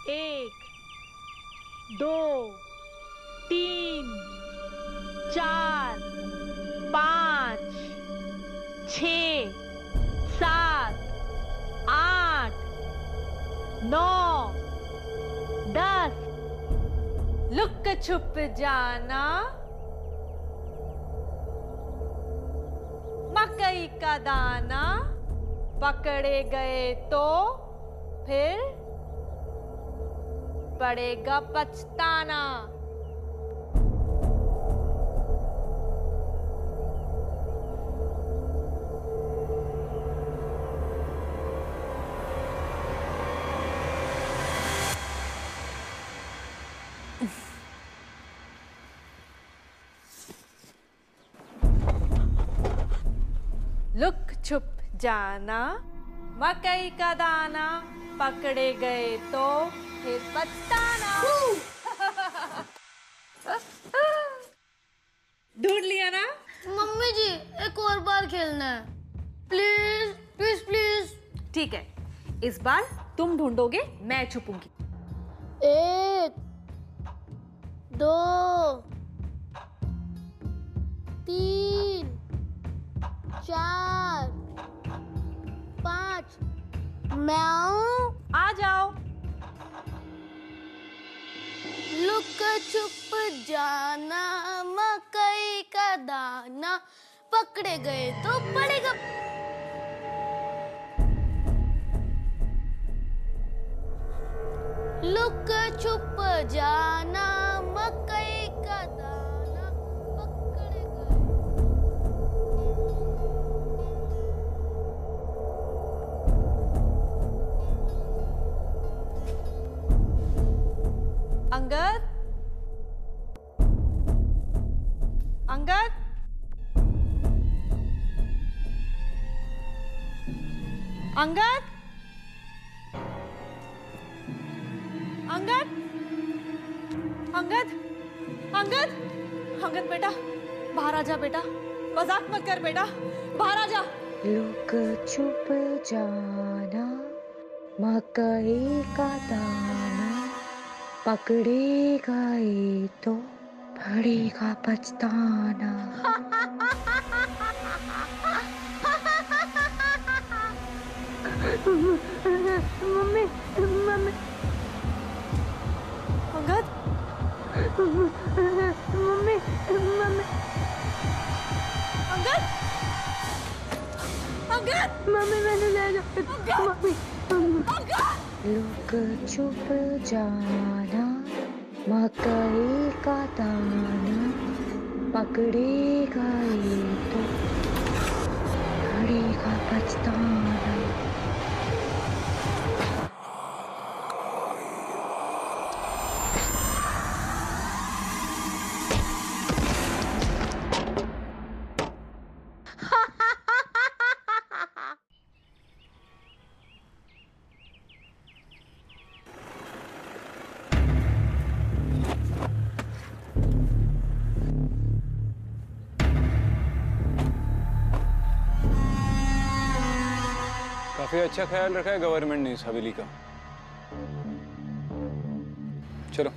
एक, दो, तीन, चार, पाँच, 6, 7, 8, 9, 10। लुक छुप जाना, मकई का दाना, पकड़े गए तो फिर पड़ेगा पछताना। लुक छुप जाना, मकई का दाना, पकड़े गए तो फिर पछताना। ढूंढ लिया ना? मम्मी जी एक और बार खेलना है, प्लीज प्लीज प्लीज। ठीक है, इस बार तुम ढूंढोगे, मैं छुपूंगी। 1, 2, 3, 4, 5। मैं आऊं? आ जाओ। लुक छुप जाना, मकई का दाना, पकड़े गए तो पड़ेगा। लुक छुप जाना, मकई का दाना, पकड़े गए। अंगद, अंगद, अंगद, अंगद, अंगद, अंगद, अंगद बेटा, बाहर आ जा बेटा, मजाक मत कर बेटा, बाहर आ जा। लुक छुप जाना, मकई का दाना, पकड़े गए तो पड़ेगा पछताना। Mummy mummy. Angad, mummy mummy. Angad, Angad, mummy मैंने ले जाओ मम्मी। अंगद। लुक छुप जाना, मकई का दाना, पकड़े गए तो पड़ेगा पछताना। काफी अच्छा ख्याल रखा है गवर्नमेंट ने इस हवेली का। चलो,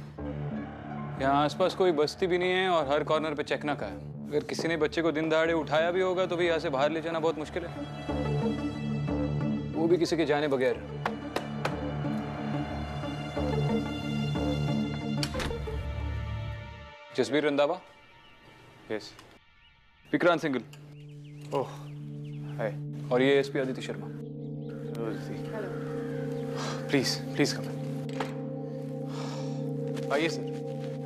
यहाँ आसपास कोई बस्ती भी नहीं है और हर कॉर्नर पे चेक नाका है। अगर किसी ने बच्चे को दिन दहाड़े उठाया भी होगा तो भी यहाँ से बाहर ले जाना बहुत मुश्किल है, वो भी किसी के जाने बगैर। जसबीर रंधावा। यस। विक्रांत सिंघल। ओह हाय। और ये SP Aditya Sharma. Please please come. आइए सर,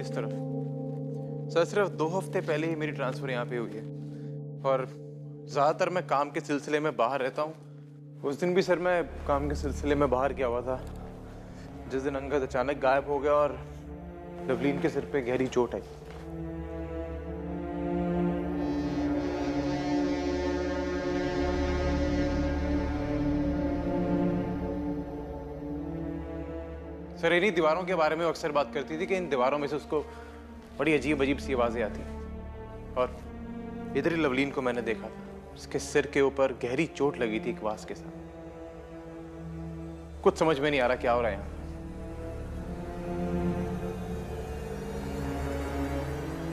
इस तरफ। सर सिर्फ 2 हफ्ते पहले ही मेरी ट्रांसफर यहाँ पे हुई है और ज़्यादातर मैं काम के सिलसिले में बाहर रहता हूँ। उस दिन भी सर मैं काम के सिलसिले में बाहर गया हुआ था जिस दिन अंगद अचानक गायब हो गया और लवलीन के सिर पे गहरी चोट आई। सर इन्हीं दीवारों के बारे में अक्सर बात करती थी कि इन दीवारों में से उसको बड़ी अजीब अजीब सी आवाजें आती और इधर ही लवलीन को मैंने देखा था, उसके सिर के ऊपर गहरी चोट लगी थी एक वास के साथ। कुछ समझ में नहीं आ रहा क्या हो रहा है यहाँ।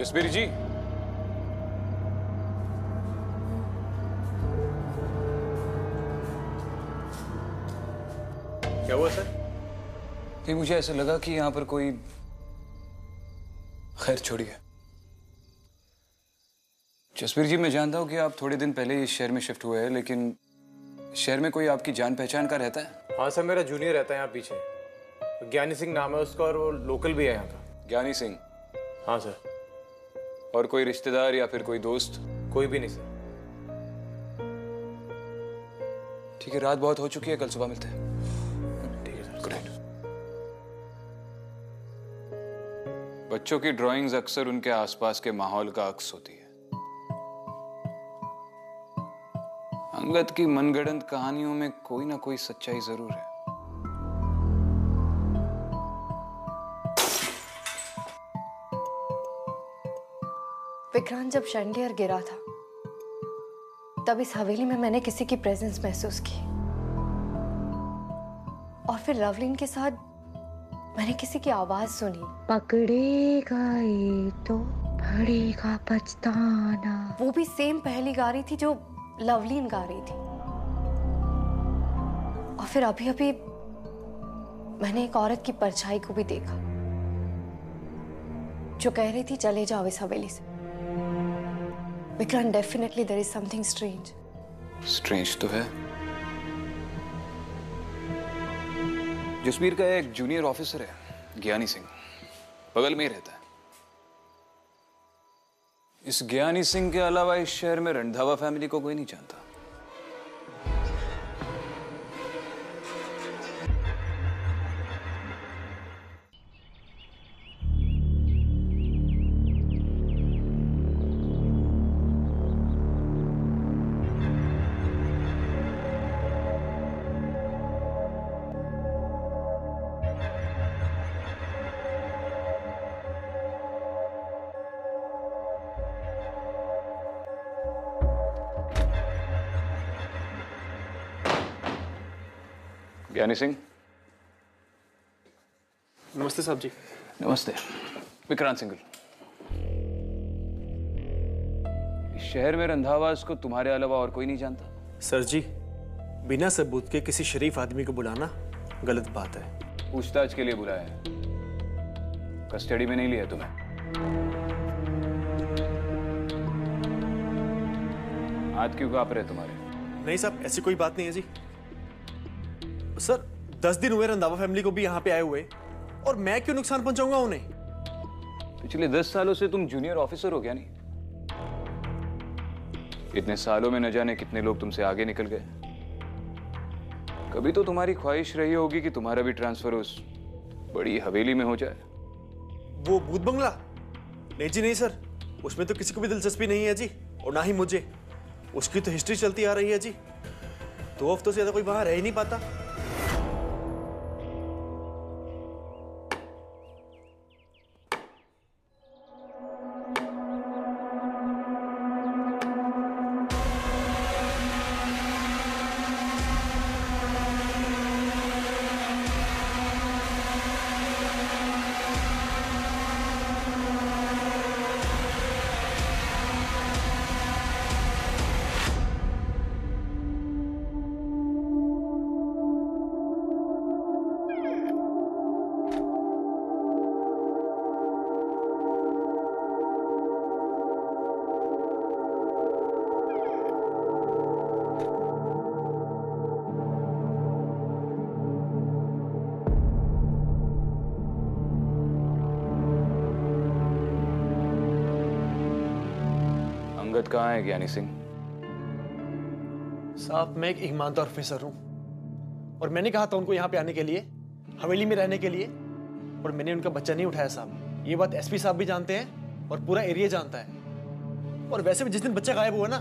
जसबीर जी, क्या हुआ सर? नहीं, मुझे ऐसा लगा कि यहां पर कोई, खैर छोड़िए। जसबीर जी, मैं जानता हूं कि आप थोड़े दिन पहले इस शहर में शिफ्ट हुए हैं, लेकिन शहर में कोई आपकी जान पहचान का रहता है? हाँ सर, मेरा जूनियर रहता है यहाँ पीछे। ज्ञानी सिंह नाम है उसका और वो लोकल भी है यहाँ का। ज्ञानी सिंह? हाँ सर। और कोई रिश्तेदार या फिर कोई दोस्त? कोई भी नहीं सर। ठीक है, रात बहुत हो चुकी है, कल सुबह मिलते हैं। ठीक है सर। Good night. बच्चों की ड्राइंग्स अक्सर उनके आसपास के माहौल का अक्स होती है। अंगद की मनगढ़ंत कहानियों में कोई ना कोई सच्चाई जरूर है। विक्रांत जब शंडियर गिरा था तब इस हवेली में मैंने किसी की प्रेजेंस महसूस की, और फिर लवलीन के साथ मैंने किसी की आवाज सुनी। पकड़ेगा ये तो पड़ेगा पछताना। वो भी सेम पहली गा रही थी जो लवलीन गा रही थी। और फिर अभी अभी मैंने एक औरत की परछाई को भी देखा जो कह रही थी चले जाओ इस हवेली से। Vikrant, definitely there is something strange. Strange तो है। जसबीर का एक जूनियर ऑफिसर है, ज्ञानी सिंह, बगल में ही रहता है। इस ज्ञानी सिंह के अलावा इस शहर में रंधावा फैमिली को कोई नहीं जानता। ज्ञानी सिंह। नमस्ते साहब जी। नमस्ते। विक्रांत सिंघल। इस शहर में रंधावास को तुम्हारे अलावा और कोई नहीं जानता? सर जी, बिना सबूत के किसी शरीफ आदमी को बुलाना गलत बात है। पूछताछ के लिए बुलाया है, कस्टडी में नहीं लिया तुम्हें। हाथ क्यों कांप रहे तुम्हारे? नहीं साहब, ऐसी कोई बात नहीं है जी। सर, 10 दिन हुए रंधावा फैमिली को भी यहाँ पे आए हुए, और मैं क्यों नुकसान पहुंचाऊंगा उन्हें? पिछले 10 सालों से तुम जूनियर ऑफिसर हो क्या? नहीं, इतने सालों में न जाने कितने लोग तुमसे आगे निकल गए। कभी तो तुम्हारी ख्वाहिश रही होगी कि तुम्हारा भी ट्रांसफर उस बड़ी हवेली में हो जाए। वो भूत बंगला? नहीं जी नहीं सर, उसमें तो किसी को भी दिलचस्पी नहीं है जी, और ना ही मुझे। उसकी तो हिस्ट्री चलती आ रही है जी। 2 हफ्तों से ज्यादा कोई वहां रह ही नहीं पाता। अंगद कहाँ है ज्ञानी सिंह? साहब, मैं एक ईमानदार ऑफिसर हूं, और मैंने कहा था उनको यहाँ पे आने के लिए, हवेली में रहने के लिए, और मैंने उनका बच्चा नहीं उठाया साहब। ये बात एसपी साहब भी जानते हैं और पूरा एरिया जानता है। और वैसे भी जिस दिन बच्चा गायब हुआ ना,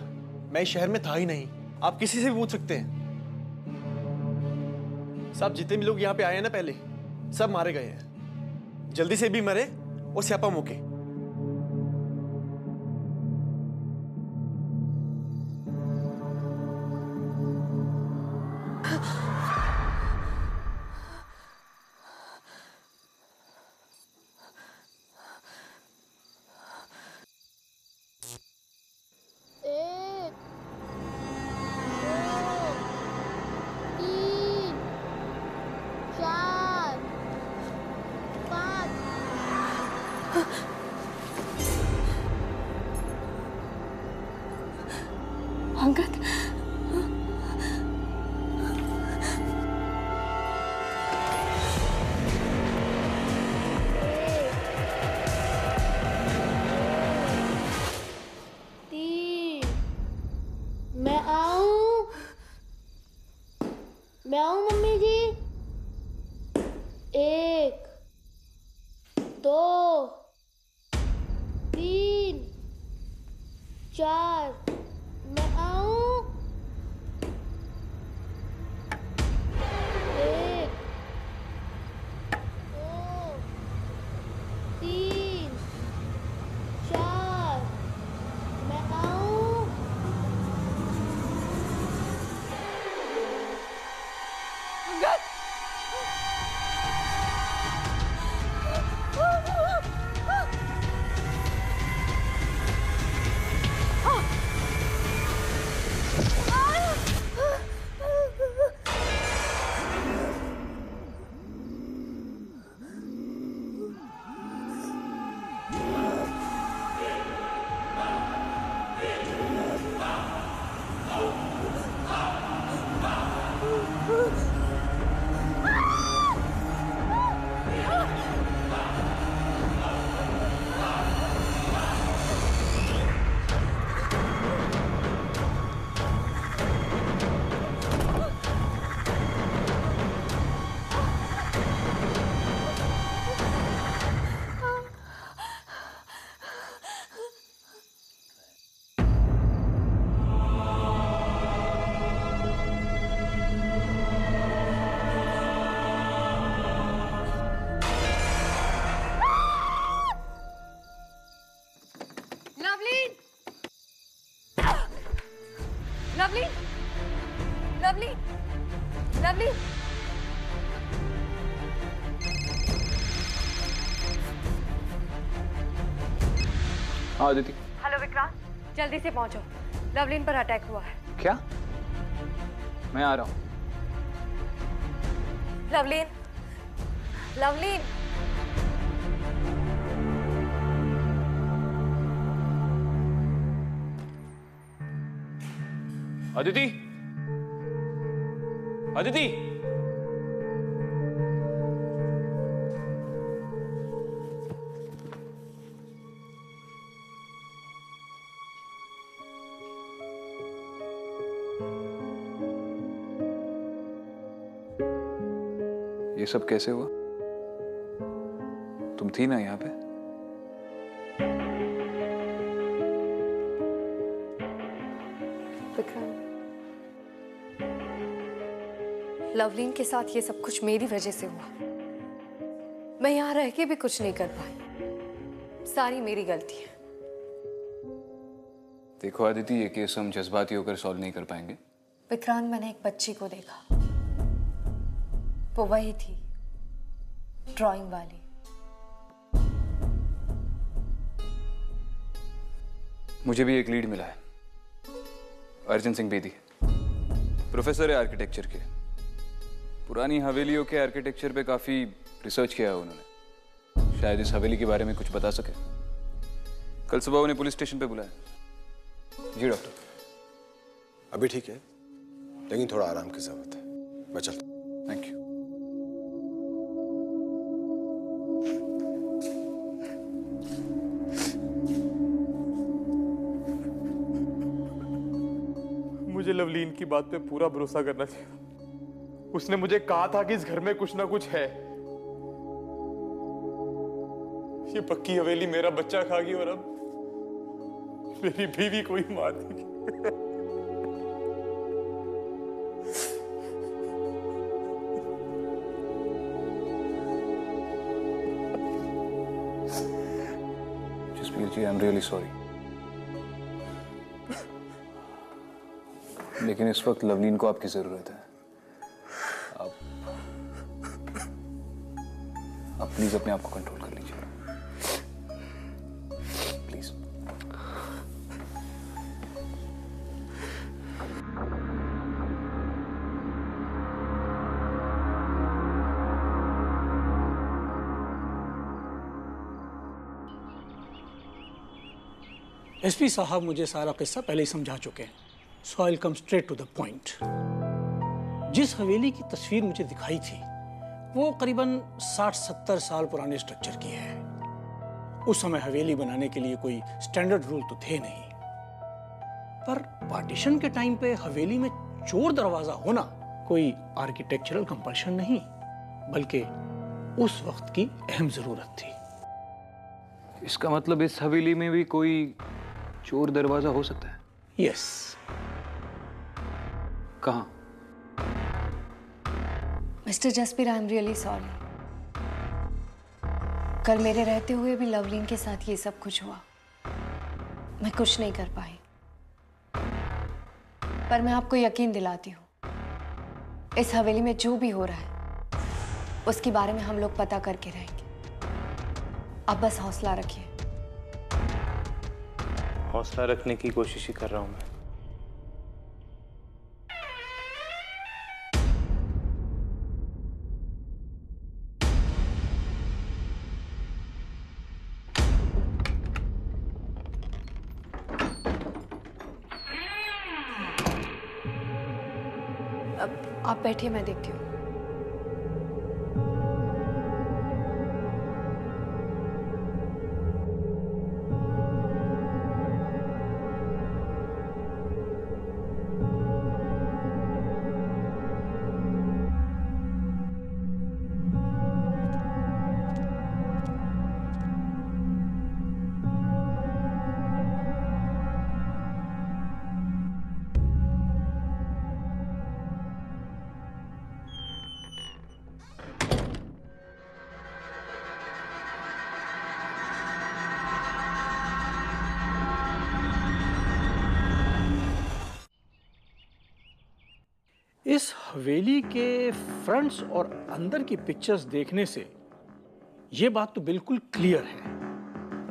मैं इस शहर में था ही नहीं। आप किसी से भी पूछ सकते हैं साहब। जितने भी लोग यहाँ पे आए हैं ना पहले, सब मारे गए हैं, जल्दी से भी मरे और स्यापा मुके। मैं आऊं मम्मी जी। 1 2 3 4 मैं आऊं। 1 2 3 4 मैं आऊं। Lovely, lovely, lovely. हाँ अदिति। हेलो विक्रांत, जल्दी से पहुंचो, लवलीन पर अटैक हुआ है। क्या? मैं आ रहा हूँ। लवलीन, लवलीन। अदिति, अदिति। ये सब कैसे हुआ? तुम थी ना यहाँ पे? विक्रांत, लवलीन के साथ ये सब कुछ मेरी वजह से हुआ। मैं यहाँ रह के भी कुछ नहीं कर पाई, सारी मेरी गलती है। देखो अदिति, ये केस हम जज्बाती होकर सॉल्व नहीं कर पाएंगे। विक्रांत, मैंने एक बच्ची को देखा, वो वही थी, ड्राइंग वाली। मुझे भी एक लीड मिला है, अर्जुन सिंह बेदी, प्रोफेसर है आर्किटेक्चर के। पुरानी हवेलियों के आर्किटेक्चर पे काफी रिसर्च किया है उन्होंने, शायद इस हवेली के बारे में कुछ बता सके। कल सुबह उन्हें पुलिस स्टेशन पे बुलाया। जी डॉक्टर। अभी ठीक है, लेकिन थोड़ा आराम की जरूरत है। मैं चलता हूं। Thank you. मुझे लवलीन की बात पे पूरा भरोसा करना चाहिए। उसने मुझे कहा था कि इस घर में कुछ ना कुछ है। ये पक्की हवेली मेरा बच्चा खा गई और अब मेरी बीवी को ही मार देगी। जसबीर जी, आई एम रियली सॉरी, लेकिन इस वक्त लवलीन को आपकी जरूरत है। आप प्लीज अपने आप को कंट्रोल कर लीजिए, प्लीज। एसपी साहब मुझे सारा किस्सा पहले ही समझा चुके हैं। So I will come straight to the point. जिस हवेली की तस्वीर मुझे दिखाई थी वो करीबन 60-70 साल पुराने स्ट्रक्चर की है। उस समय हवेली बनाने के लिए कोई स्टैंडर्ड रूल तो थे नहीं, पर पार्टीशन के टाइम पे हवेली में चोर दरवाजा होना कोई आर्किटेक्चरल कंपल्शन नहीं, बल्कि उस वक्त की अहम जरूरत थी। इसका मतलब इस हवेली में भी कोई चोर दरवाजा हो सकता है? यस। कहाँ? Mister Jasbir, I am really sorry. कल मेरे रहते हुए भी लवलीन के साथ ये सब कुछ हुआ। मैं कुछ नहीं कर पाई, पर मैं आपको यकीन दिलाती हूँ, इस हवेली में जो भी हो रहा है उसके बारे में हम लोग पता करके रहेंगे। आप बस हौसला रखिए। हौसला रखने की कोशिश ही कर रहा हूं मैं। अब आप बैठिए, मैं देखती हूँ। इस हवेली के फ्रंट्स और अंदर की पिक्चर्स देखने से ये बात तो बिल्कुल क्लियर है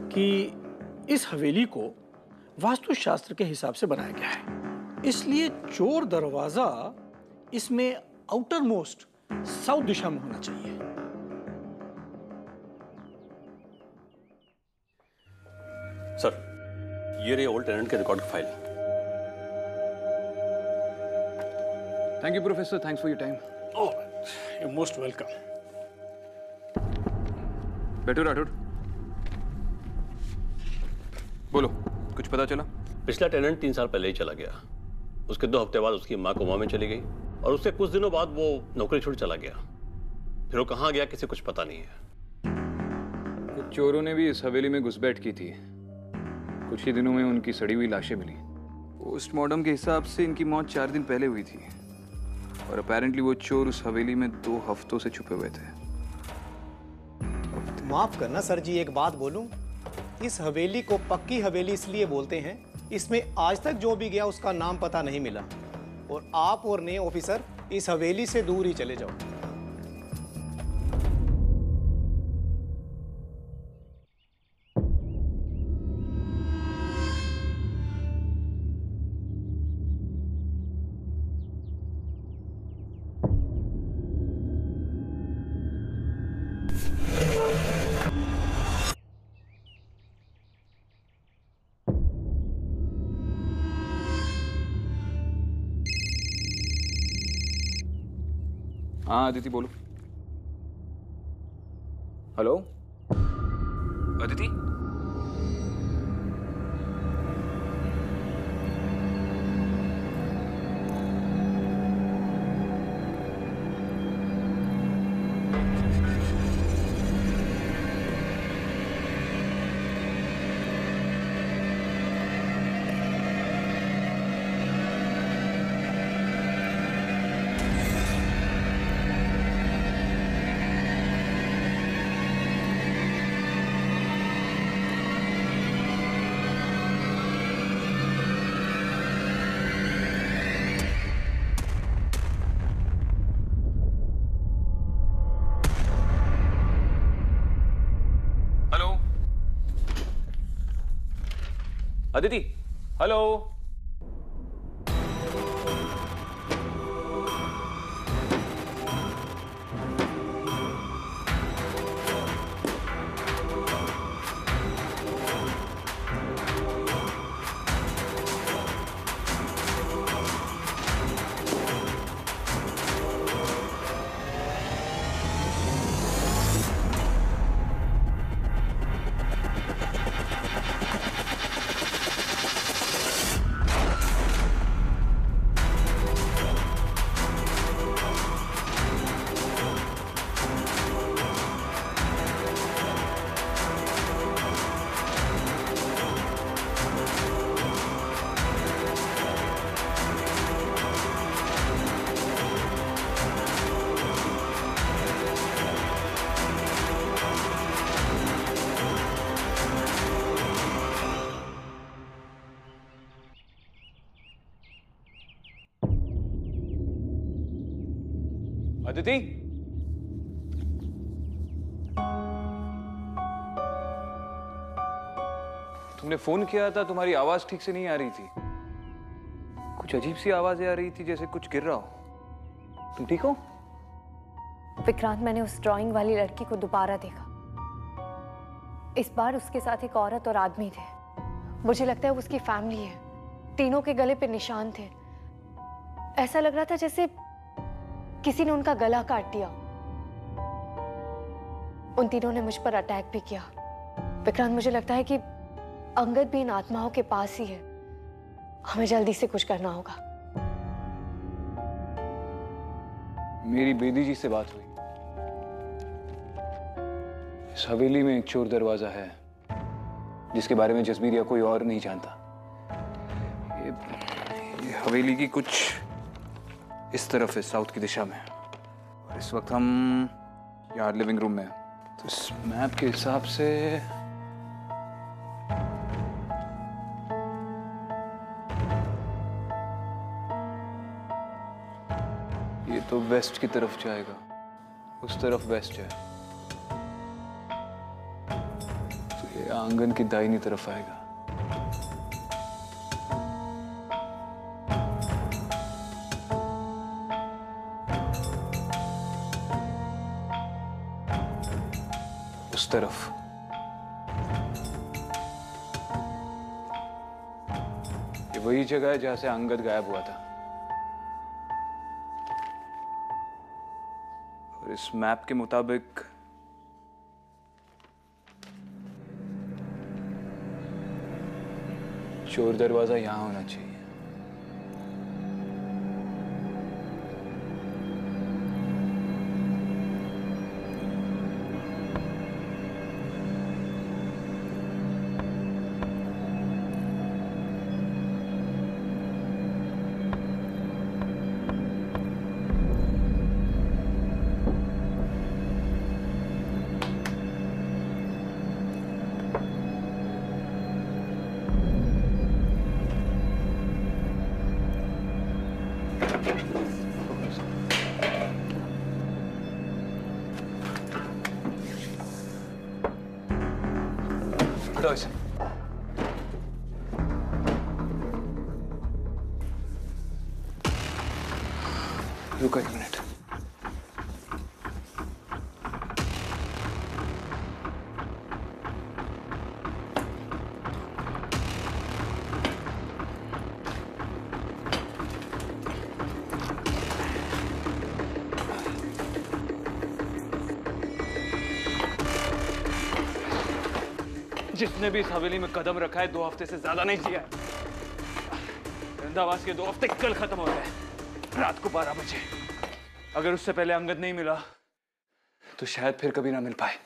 कि इस हवेली को वास्तुशास्त्र के हिसाब से बनाया गया है। इसलिए चोर दरवाजा इसमें आउटर मोस्ट साउथ दिशा में होना चाहिए। सर, ये रही ओल्ड टेनेंट के रिकॉर्ड की file. Thank you professor, thanks for your time. Oh, you most welcome. बैठो राठौड़, बोलो, कुछ पता चला? पिछला टेनेंट 3 साल पहले ही चला गया। उसके 2 हफ्ते बाद उसकी माँ कोमा में चली गई और उससे कुछ दिनों बाद वो नौकरी छोड़ चला गया। फिर वो कहाँ गया किसी कुछ पता नहीं है। कुछ चोरों ने भी इस हवेली में घुसपैठ की थी। कुछ ही दिनों में उनकी सड़ी हुई लाशें मिली। पोस्टमार्टम के हिसाब से इनकी मौत 4 दिन पहले हुई थी और अपेरेंटली वो चोर उस हवेली में 2 हफ्तों से छुपे हुए थे। माफ करना सर जी, एक बात बोलूं? इस हवेली को पक्की हवेली इसलिए बोलते हैं, इसमें आज तक जो भी गया उसका नाम पता नहीं मिला। और आप और नए ऑफिसर इस हवेली से दूर ही चले जाओ। हाँ अदिति बोलो। Hello Aditi, Aditi, hello. अदिति, तुमने फोन किया था, तुम्हारी आवाज ठीक से नहीं आ रही थी। कुछ अजीब सी आवाजें आ रही थी, जैसे कुछ गिर रहा हो। तुम ठीक हो? विक्रांत, मैंने उस ड्राइंग वाली लड़की को दोबारा देखा। इस बार उसके साथ एक औरत और आदमी थे। मुझे लगता है वो उसकी फैमिली है। तीनों के गले पे निशान थे। ऐसा लग रहा था जैसे किसी ने उनका गला काट दिया। उन तीनों ने मुझ पर अटैक भी किया। विक्रांत, मुझे लगता है कि अंगद भी इन आत्माओं के पास ही है। हमें जल्दी से कुछ करना होगा। मेरी बेदी जी से बात हुई। इस हवेली में एक चोर दरवाजा है जिसके बारे में जसबीर या कोई और नहीं जानता। ये हवेली की कुछ इस तरफ है, साउथ की दिशा में। और इस वक्त हम यहाँ लिविंग रूम में हैं। तो इस मैप के हिसाब से ये तो वेस्ट की तरफ जाएगा, उस तरफ वेस्ट है, तो ये आंगन की दाहिनी तरफ आएगा। उस तरफ ये वही जगह है जहां से अंगद गायब हुआ था। और इस मैप के मुताबिक चोर दरवाजा यहां होना चाहिए। हटाओ इसे। रुको 1 मिनट। जिसने भी इस हवेली में कदम रखा है 2 हफ्ते से ज्यादा नहीं जिया है। रंधावास के 2 हफ्ते कल खत्म हो गए, रात को 12 बजे। अगर उससे पहले अंगद नहीं मिला तो शायद फिर कभी ना मिल पाए।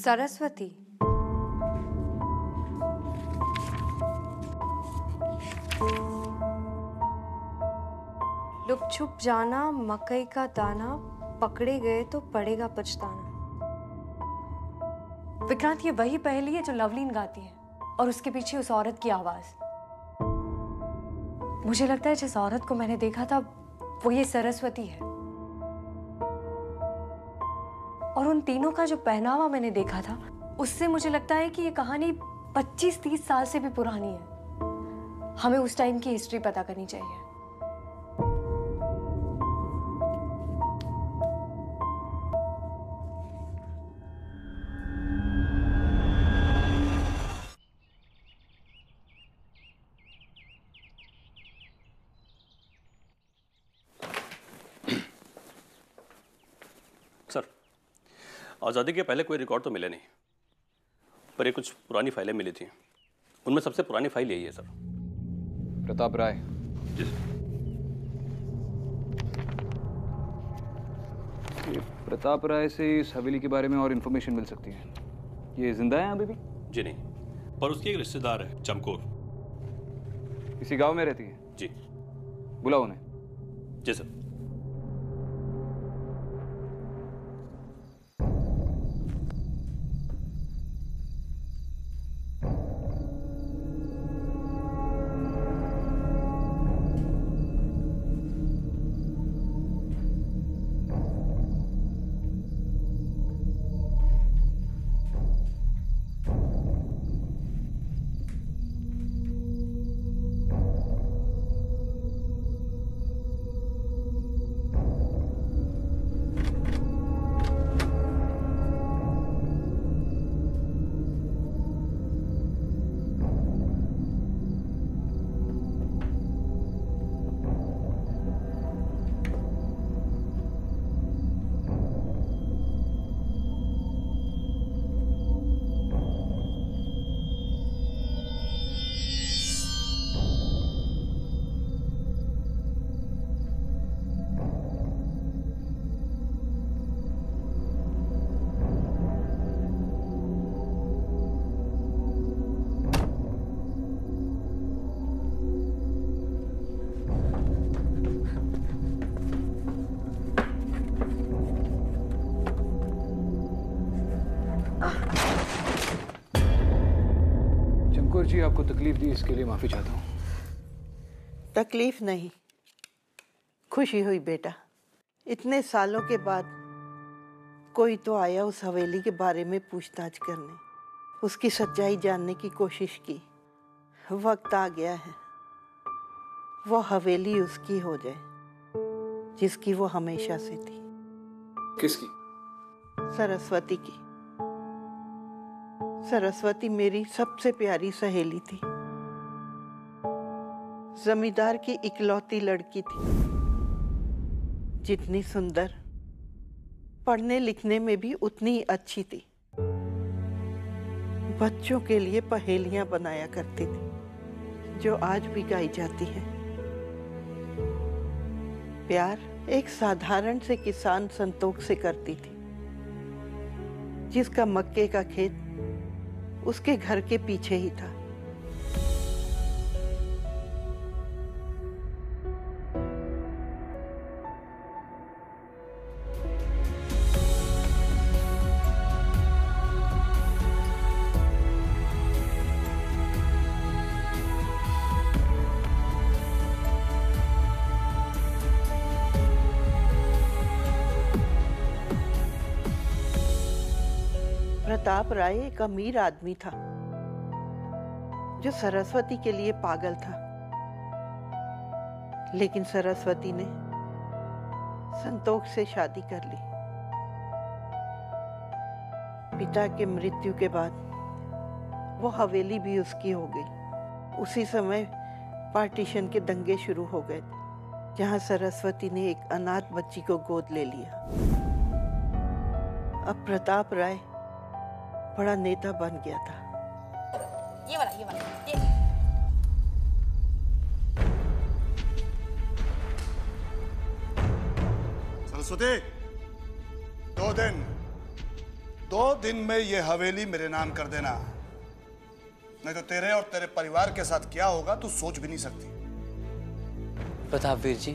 सरस्वती, लुक छुप जाना मकई का दाना, पकड़े गए तो पड़ेगा पछताना। विक्रांत, ये वही पहेली है जो लवलीन गाती है और उसके पीछे उस औरत की आवाज। मुझे लगता है जिस औरत को मैंने देखा था वो ये सरस्वती है। और उन तीनों का जो पहनावा मैंने देखा था, उससे मुझे लगता है कि ये कहानी 25-30 साल से भी पुरानी है। हमें उस टाइम की हिस्ट्री पता करनी चाहिए। सर, आज़ादी के पहले कोई रिकॉर्ड तो मिले नहीं, पर ये कुछ पुरानी फाइलें मिली थी। उनमें सबसे पुरानी फाइल यही है सर। प्रताप राय। जी सर। ये प्रताप राय से इस हवेली के बारे में और इन्फॉर्मेशन मिल सकती है। ये जिंदा है अभी भी? जी नहीं, पर उसकी एक रिश्तेदार है चमकोर। इसी गांव में रहती है? जी। बुलाओ उन्हें। जी सर। जी आपको तकलीफ दी, इसके लिए माफी चाहता हूँ। तकलीफ नहीं, खुशी हुई बेटा। इतने सालों के बाद कोई तो आया उस हवेली के बारे में पूछताछ करने, उसकी सच्चाई जानने की कोशिश की। वक्त आ गया है वो हवेली उसकी हो जाए जिसकी वो हमेशा से थी। किसकी? सरस्वती की। सरस्वती मेरी सबसे प्यारी सहेली थी, जमींदार की इकलौती लड़की थी। जितनी सुंदर, पढ़ने लिखने में भी उतनी अच्छी थी। बच्चों के लिए पहेलियां बनाया करती थी जो आज भी गाई जाती हैं। प्यार एक साधारण से किसान संतोष से करती थी, जिसका मक्के का खेत उसके घर के पीछे ही था। प्रताप राय एक अमीर आदमी था जो सरस्वती के लिए पागल था, लेकिन सरस्वती ने संतोष से शादी कर ली। पिता के मृत्यु के बाद वो हवेली भी उसकी हो गई। उसी समय पार्टीशन के दंगे शुरू हो गए थे, जहां सरस्वती ने एक अनाथ बच्ची को गोद ले लिया। अब प्रताप राय बड़ा नेता बन गया था। ये वाला, ये। सरस्वती, 2 दिन में ये हवेली मेरे नाम कर देना, नहीं तो तेरे और तेरे परिवार के साथ क्या होगा तू सोच भी नहीं सकती। प्रताप वीर जी,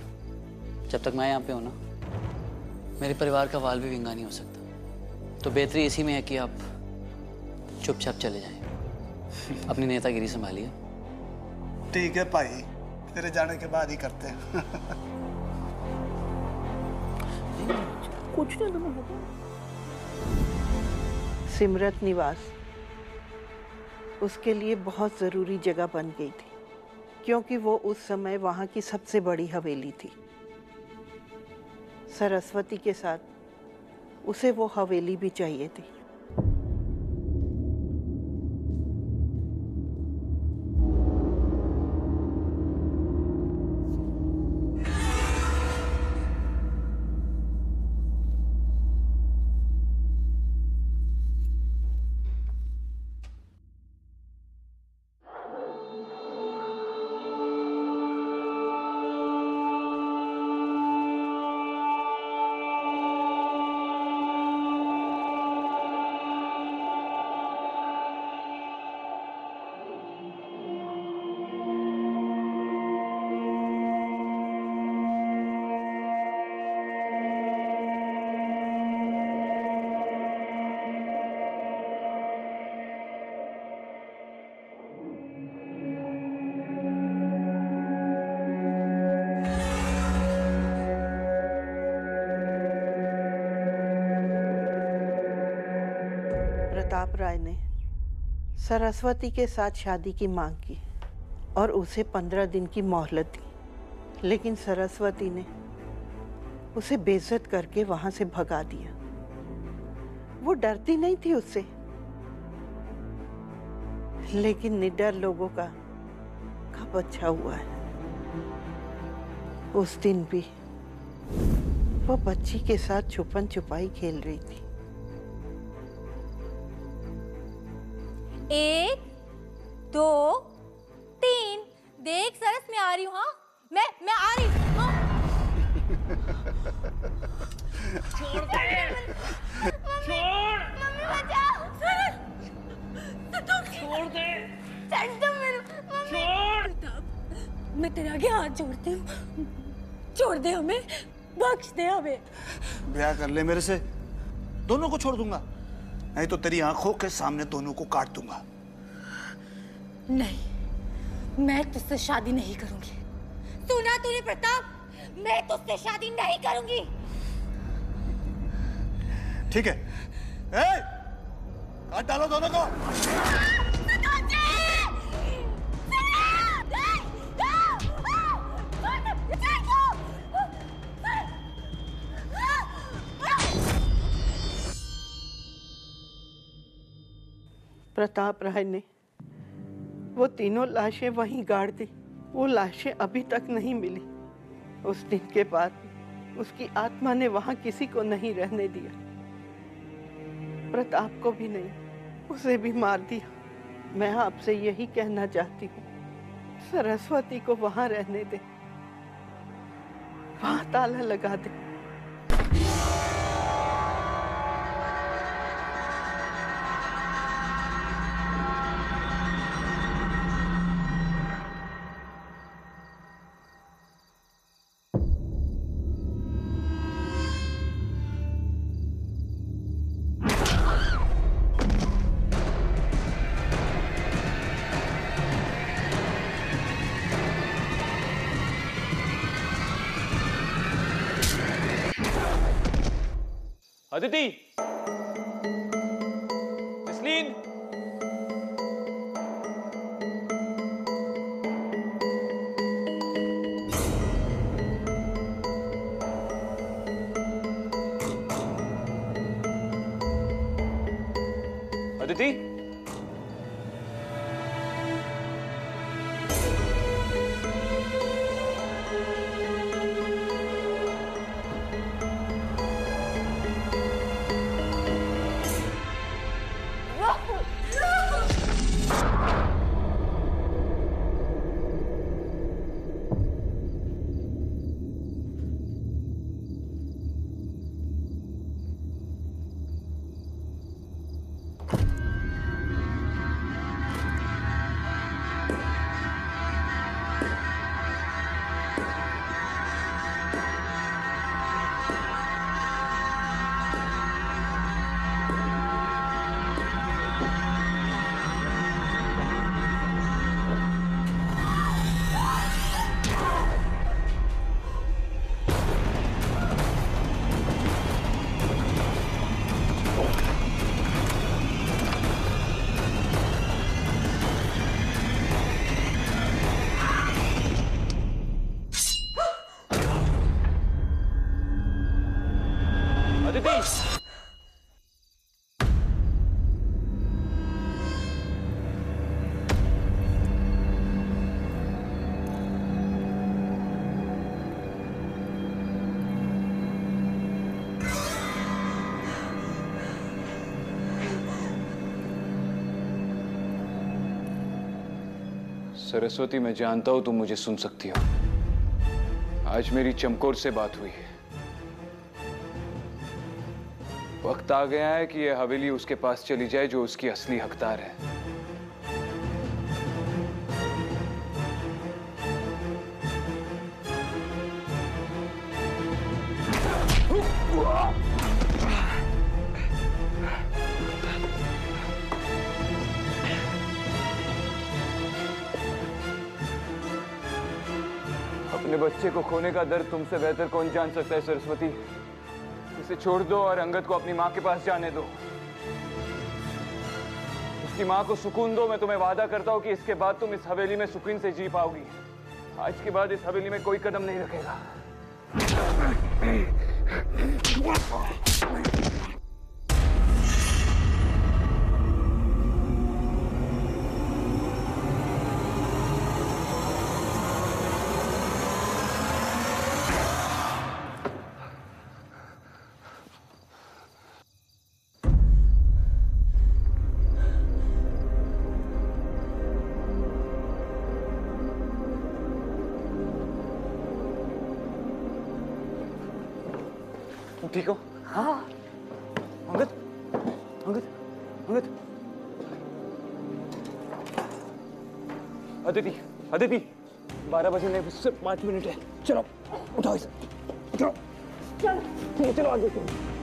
जब तक मैं यहाँ पे हूं ना, मेरे परिवार का वाल भी विंगा नहीं हो सकता। तो बेहतरी इसी में है कि आप चुपचाप चले जाएं। अपनी नेतागिरी संभालिए। ठीक है भाई, तेरे जाने के बाद ही करते हैं। कुछ नहीं सिमरत निवास उसके लिए बहुत ज़रूरी जगह बन गई थी, क्योंकि वो उस समय वहाँ की सबसे बड़ी हवेली थी। सरस्वती के साथ उसे वो हवेली भी चाहिए थी। प्रताप राय ने सरस्वती के साथ शादी की मांग की और उसे 15 दिन की मोहलत दी, लेकिन सरस्वती ने उसे बेइज्जत करके वहां से भगा दिया। वो डरती नहीं थी उससे, लेकिन निडर लोगों का कब अच्छा हुआ है। उस दिन भी वो बच्ची के साथ छुपन छुपाई खेल रही थी। 1 2 3 देख सरस, मैं आ रही हूँ। हाँ, मैं आ रही हूँ। हाँ। छोड़ दे, छोड़, मम्मी बचाओ, सरस, छोड़ दे, छੱਡ दो मेरे, छोड़। प्रताप, मैं तेरे आगे हाथ जोड़ती हूँ, छोड़ दे हमें, बख्श दे हमें। ब्याह कर ले मेरे से, दोनों को छोड़ दूंगा, नहीं तो तेरी आंखों के सामने दोनों को काट दूंगा। नहीं, मैं तुझसे शादी नहीं करूंगी। सुना तूने प्रताप, मैं तुझसे शादी नहीं करूंगी। ठीक है, काट डालो दोनों को। प्रताप राय ने वो तीनों लाशें वहीं गाड़ दी। वो लाशें अभी तक नहीं मिली। उस दिन के बाद उसकी आत्मा ने वहां किसी को नहीं रहने दिया। प्रताप को भी नहीं, उसे भी मार दिया। मैं आपसे यही कहना चाहती हूँ, सरस्वती को वहां रहने दे, वहां ताला लगा दे। अदिति, जसलीन, अदिति, सरस्वती। सरस्वती, मैं जानता हूं तुम मुझे सुन सकती हो। आज मेरी चमकोर से बात हुई है। वक्त आ गया है कि यह हवेली उसके पास चली जाए जो उसकी असली हकदार है। अपने बच्चे को खोने का दर्द तुमसे बेहतर कौन जान सकता है सरस्वती। इसे छोड़ दो और अंगद को अपनी माँ के पास जाने दो। उसकी माँ को सुकून दो। मैं तुम्हें वादा करता हूँ कि इसके बाद तुम इस हवेली में सुकून से जी पाओगी। आज के बाद इस हवेली में कोई कदम नहीं रखेगा। ठीक हो? हाँ। अंगद, अंगद, अंगद। अदिति, अदिति, 12 बजे नहीं, सिर्फ 5 मिनट है। चलो, उठाओ इसे, उठाओ। चलो, ठीक है, चलो आगे चलो।